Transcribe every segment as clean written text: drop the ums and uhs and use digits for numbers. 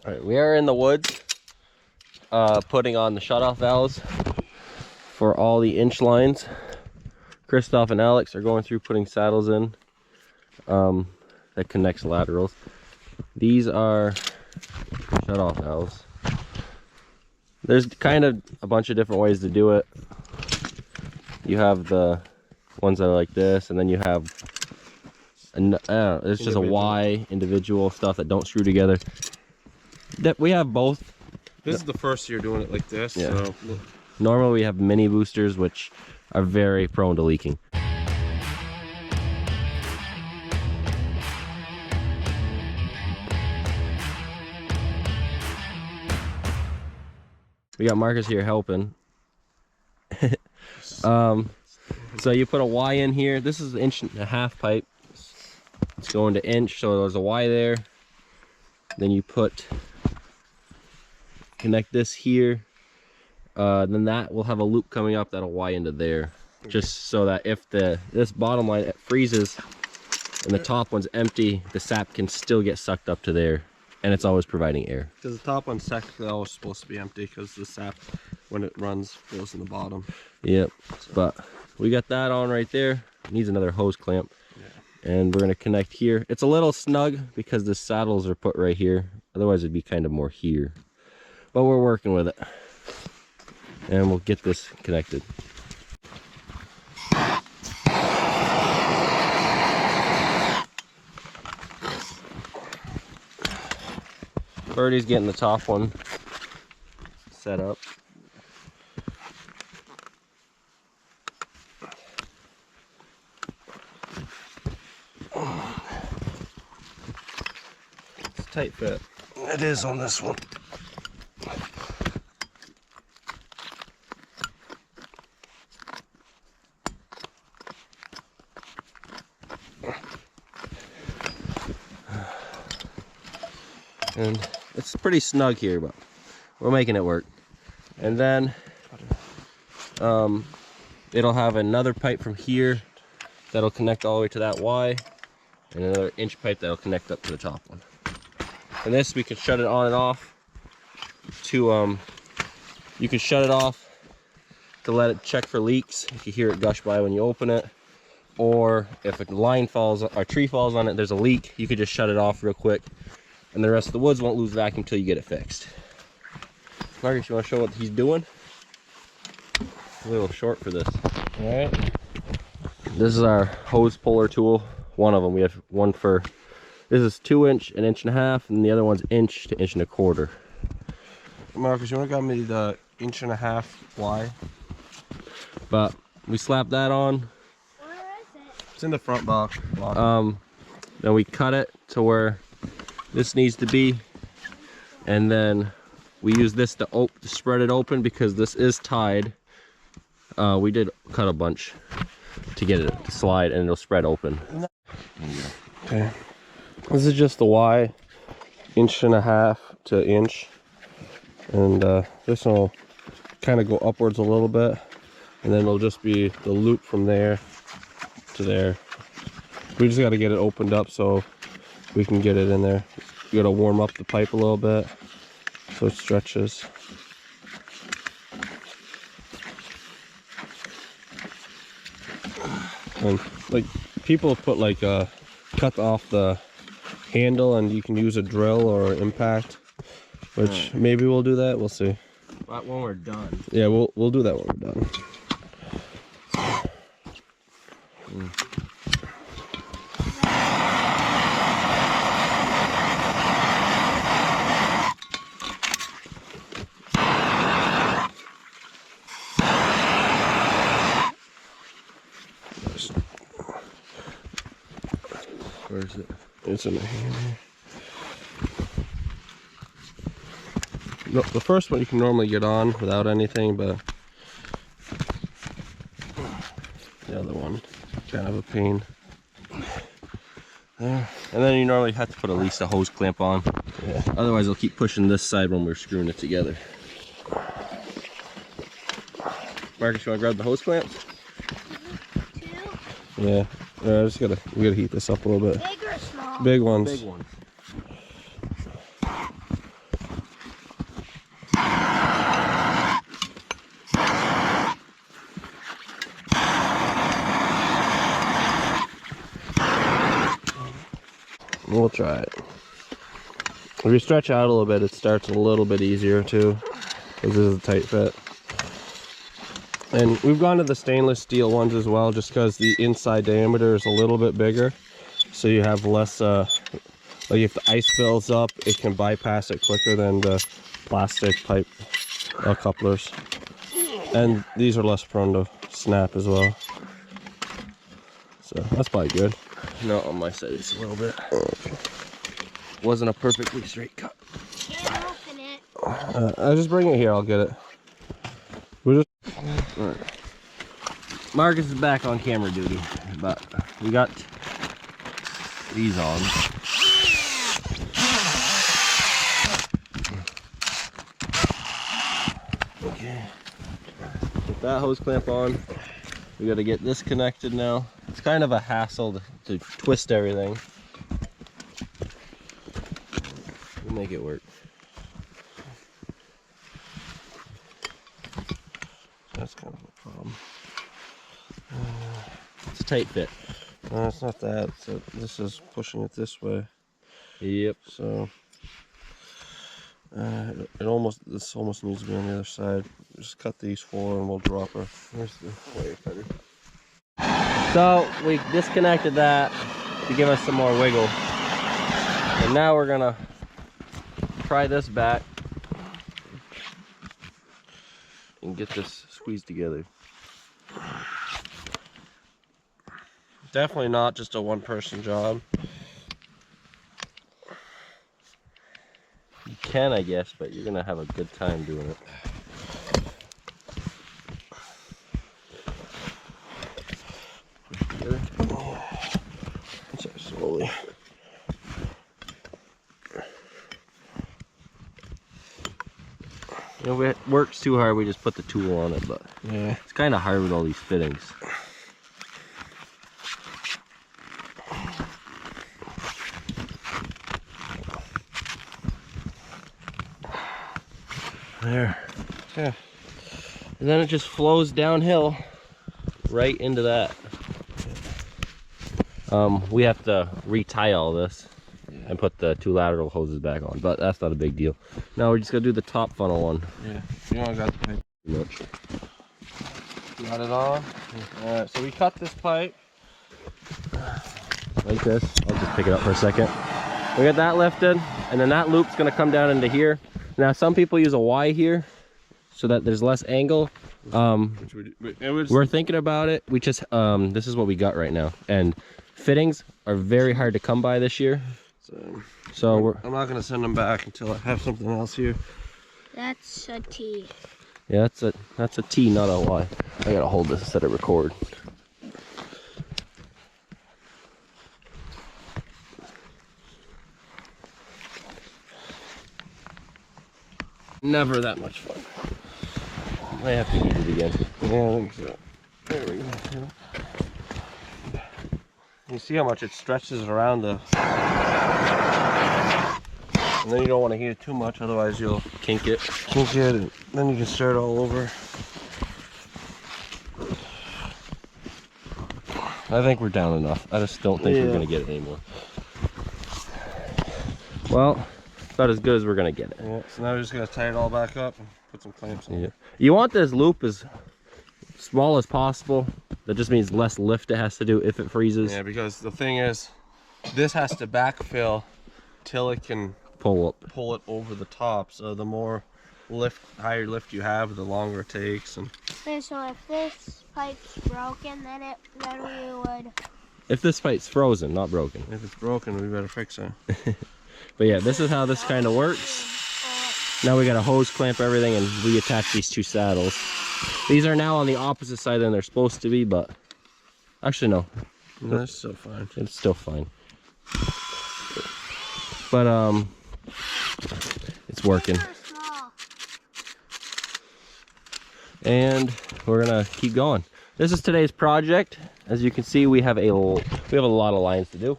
All right, we are in the woods putting on the shutoff valves for all the inch lines. Christoph and Alex are going through putting saddles in that connects laterals. These are shutoff valves. There's kind of a bunch of different ways to do it. You have the ones that are like this, and then you have there's just a Y individual stuff that don't screw together. We have both. This is the first year doing it like this. Yeah. So. Normally we have mini boosters, which are very prone to leaking. We got Marcus here helping. So you put a Y in here. This is an 1.5 inch pipe. It's going to inch, so there's a Y there. Then you connect this here. Then that will have a loop coming up that'll Y into there. Just so that if this bottom line freezes and the top one's empty, the sap can still get sucked up to there. And it's always providing air. Because the top one's technically always supposed to be empty because the sap, when it runs, goes in the bottom. Yep, so. But we got that on right there. It needs another hose clamp. Yeah. And we're gonna connect here. It's a little snug because the saddles are put right here. Otherwise it'd be kind of more here. But we're working with it. And we'll get this connected. Birdie's getting the top one set up. It's a tight fit. It is on this one. And it's pretty snug here, but we're making it work. And then it'll have another pipe from here that'll connect all the way to that Y, and another inch pipe that'll connect up to the top one. And this we can shut it on and off to you can shut it off to let it check for leaks if you hear it gush by when you open it, or if a line falls or a tree falls on it, there's a leak, you could just shut it off real quick. And the rest of the woods won't lose vacuum until you get it fixed. Marcus, you want to show what he's doing? A little short for this. All right. This is our hose puller tool. One of them. We have one for, this is 2 inch, 1.5 inches, and the other one's 1 inch to 1.25 inches. Marcus, you want to get me the 1.5 inch Y? But we slap that on. Where is it? It's in the front box. Then we cut it to where this needs to be, and then we use this to spread it open because this is tied. We did cut a bunch to get it to slide, and it'll spread open. Okay, this is just the Y, 1.5 inches to inch, and this will kind of go upwards a little bit, and then it'll just be the loop from there to there. We just got to get it opened up so we can get it in there. You gotta warm up the pipe a little bit so it stretches. And like people put like cut off the handle and you can use a drill or impact, which maybe we'll do that. We'll see. But when we're done. Yeah, we'll do that when we're done. Where is it? It's in the hand here. No, the first one you can normally get on without anything, but the other one, kind of a pain. There. And then you normally have to put at least a hose clamp on. Yeah. Otherwise it'll keep pushing this side when we're screwing it together. Marcus, you want to grab the hose clamps? Yeah. We gotta heat this up a little bit. Big or small? Big ones. Big one. We'll try it. If you stretch out a little bit, it starts a little bit easier too, because this is a tight fit. And we've gone to the stainless steel ones as well, just because the inside diameter is a little bit bigger, so you have less like if the ice fills up, it can bypass it quicker than the plastic pipe couplers. And these are less prone to snap as well, so that's probably good. No, on my side it's a little bit. Wasn't a perfectly straight cut. Can't open it. I'll just bring it here, I'll get it. We're just... Right. Marcus is back on camera duty, but we got these on. Okay. Put that hose clamp on. We got to get this connected now. It's kind of a hassle to twist everything. We'll make it work. That's kind of a problem. It's a tight fit. No, it's not that. This is pushing it this way. Yep. So this almost needs to be on the other side. Just cut these 4 and we'll drop her. Where's the wire cutter? So we disconnected that to give us some more wiggle. And now we're gonna pry this back and get this squeezed together. Definitely not just a one-person job. You can, I guess, but you're gonna have a good time doing it. Slowly. You know, if it works too hard, we just put the tool on it, but yeah, it's kind of hard with all these fittings. There. Yeah. And then it just flows downhill right into that. We have to retie all this and put the 2 lateral hoses back on, but that's not a big deal. Now we're just gonna do the top funnel one. Yeah, you know I got the pipe. Pretty much. Got it on. Alright, so we cut this pipe Like this. I'll just pick it up for a second. We got that lifted, and then that loop's gonna come down into here. Now some people use a Y here so that there's less angle. We're thinking about it. We just this is what we got right now, and fittings are very hard to come by this year. So I'm not gonna send them back until I have something else here. That's a T. yeah, that's a T, not a Y. I gotta hold this instead of record. Never that much fun. I have to heat it again. Yeah, I think so. There we go. You see how much it stretches around the... And then you don't want to heat it too much, otherwise you'll Kink it. kink it, and then you can start all over. I think we're down enough. I just don't think we're gonna get it anymore. Well, about as good as we're gonna get it. Yeah, so now we're just gonna tie it all back up and put some clamps on. Yeah. You want this loop as small as possible. That just means less lift it has to do if it freezes. Yeah, because the thing is, this has to backfill till it can Pull up. pull it over the top. So the more higher lift you have, the longer it takes. And Okay, so if this pipe's broken, then we would. If this pipe's frozen, not broken. if it's broken, we better fix it. But yeah, this is how this kind of works. Now we got to hose clamp everything and reattach these 2 saddles. These are now on the opposite side than they're supposed to be, but actually no, That's still fine. it's still fine. But it's working. Small. And we're gonna keep going. This is today's project. As you can see, we have a lot of lines to do,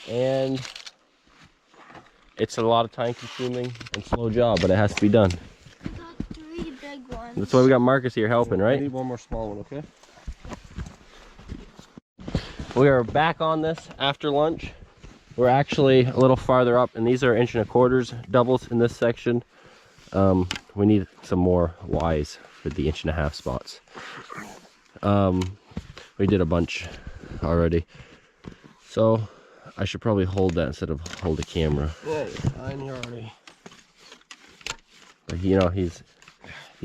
and it's a lot of time consuming and slow job, but it has to be done. We got 3 big ones. That's why we got Marcus here helping, I right? need one more small one, okay? We are back on this after lunch. We're actually a little farther up, and these are 1.25" doubles in this section. We need some more Ys for the 1.5" spots. We did a bunch already, so I should probably hold that instead of hold the camera. Yeah, you're fine. You're already. But, you know, he's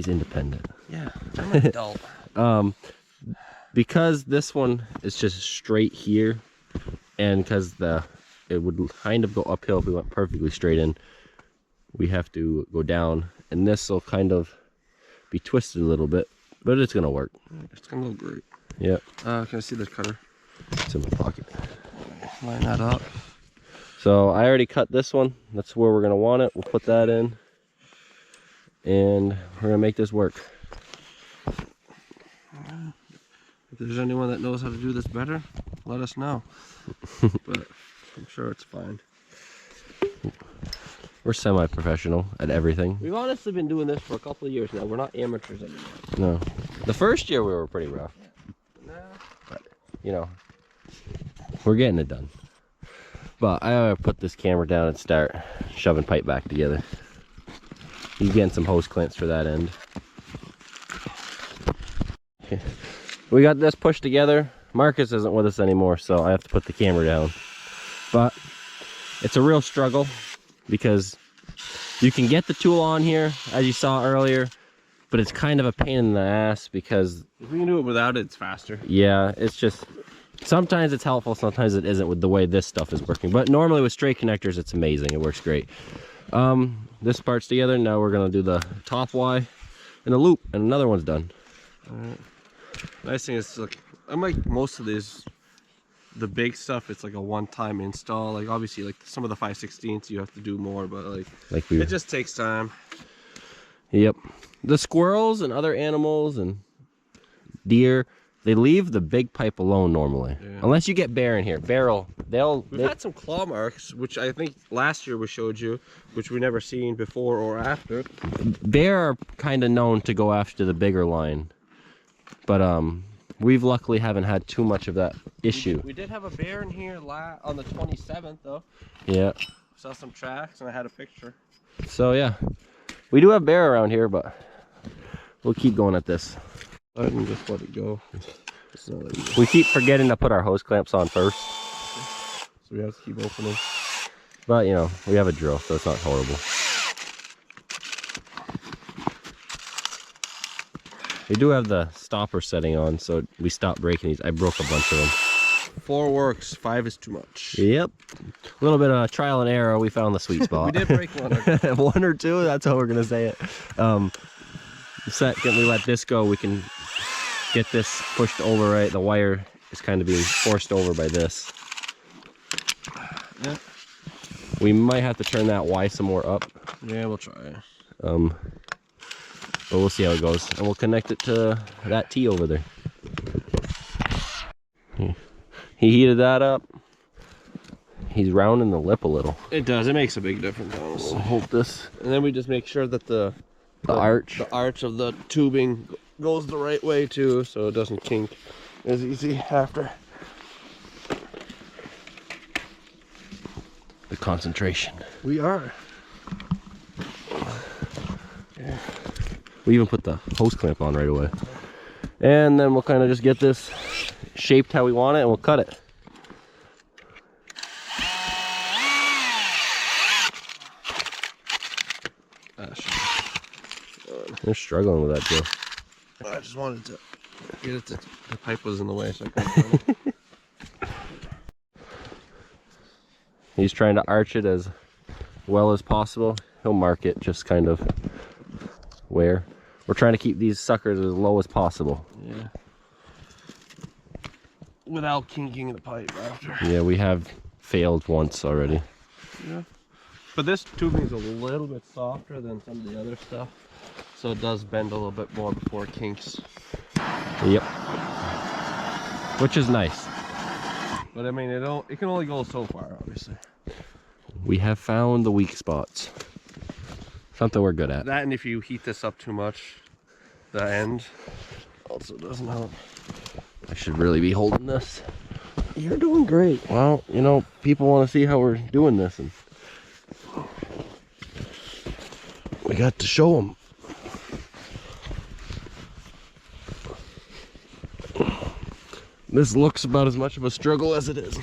independent. Yeah, I'm an adult. Because this one is just straight here, and because it would kind of go uphill if we went perfectly straight in, we have to go down, and this will kind of be twisted a little bit, but it's gonna work. It's gonna look great. Yeah. Can I see the cutter? It's in my pocket. Line that up. So I already cut this one. That's where we're gonna want it. We'll put that in, and we're gonna make this work. If there's anyone that knows how to do this better, let us know. But I'm sure it's fine. We're semi-professional at everything. We've honestly been doing this for a couple of years now. We're not amateurs anymore. No. The first year we were pretty rough. Nah. But, you know, we're getting it done. But I gotta put this camera down and start shoving pipe back together. He's getting some hose clamps for that end. Okay. We got this pushed together. Marcus isn't with us anymore, so I have to put the camera down. But it's a real struggle because you can get the tool on here, as you saw earlier, but it's kind of a pain in the ass because If we can do it without it, it's faster. yeah, it's just sometimes it's helpful, sometimes it isn't with the way this stuff is working. But normally with straight connectors, it's amazing. It works great. This part's together. Now we're gonna do the top Y and a loop, and another one's done. Nice thing is, like, unlike most of these, the big stuff, it's like a one-time install. Like, obviously, like some of the 5/16 you have to do more, but like we, it just takes time. yep. The squirrels and other animals and deer, they leave the big pipe alone normally, Yeah. unless you get bear in here. We've had some claw marks, which I think last year we showed you, which we never seen before or after. Bear are kind of known to go after the bigger line, but we've luckily haven't had too much of that issue. We did have a bear in here on the 27th, though. Yeah. Saw some tracks, and I had a picture. So yeah, we do have bear around here, but we'll keep going at this. I didn't just let it go. It's not like We keep forgetting to put our hose clamps on first, so we have to keep opening. but you know, we have a drill, so it's not horrible. We do have the stopper setting on, so we stopped breaking these. I broke a bunch of them. 4 works, 5 is too much. Yep. A little bit of trial and error. We found the sweet spot. We did break one. One or two, that's how we're going to say it. The second we let this go, we can get this pushed over, right? The wire is kind of being forced over by this. Yeah. We might have to turn that Y some more up. Yeah, we'll try. But we'll see how it goes. And we'll connect it to that T over there. He heated that up. He's rounding the lip a little. It does. It makes a big difference, honestly. We'll hold this. And then we just make sure that the arch. the arch of the tubing goes the right way too, so it doesn't kink as easy after. The concentration. We are. We even put the hose clamp on right away. And then we'll kind of just get this shaped how we want it, and we'll cut it. They're struggling with that drill. I just wanted to get it to, the pipe was in the way, so I couldn't find it. He's trying to arch it as well as possible. He'll mark it just kind of where. We're trying to keep these suckers as low as possible. Yeah. Without kinking the pipe after. Yeah, we have failed once already. Yeah. But this tubing is a little bit softer than some of the other stuff, so it does bend a little bit more before it kinks. Yep. Which is nice. But I mean, it can only go so far, obviously. We have found the weak spots. Something we're good at. That, and if you heat this up too much, the end also doesn't help. I should really be holding this. You're doing great. Well, you know, people want to see how we're doing this, and we got to show them. This looks about as much of a struggle as it is.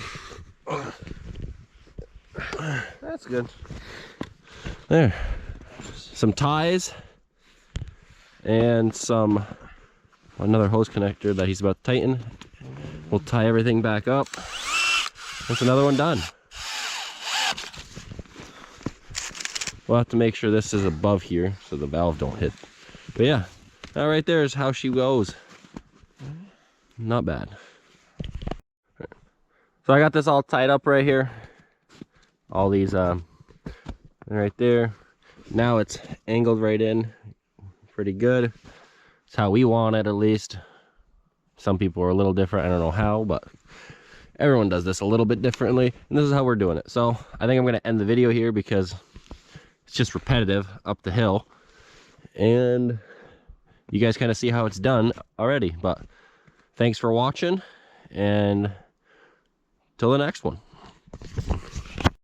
That's good. There. Some ties and another hose connector that he's about to tighten. We'll tie everything back up. That's another one done. We'll have to make sure this is above here so the valve don't hit. But yeah, that right there is how she goes. Not bad. So I got this all tied up right here. All these right there. Now it's angled right in. Pretty good. It's how we want it, at least. Some people are a little different. I don't know how, but everyone does this a little bit differently. And this is how we're doing it. So I think I'm going to end the video here because it's just repetitive up the hill. And you guys kind of see how it's done already. But thanks for watching. And till the next one.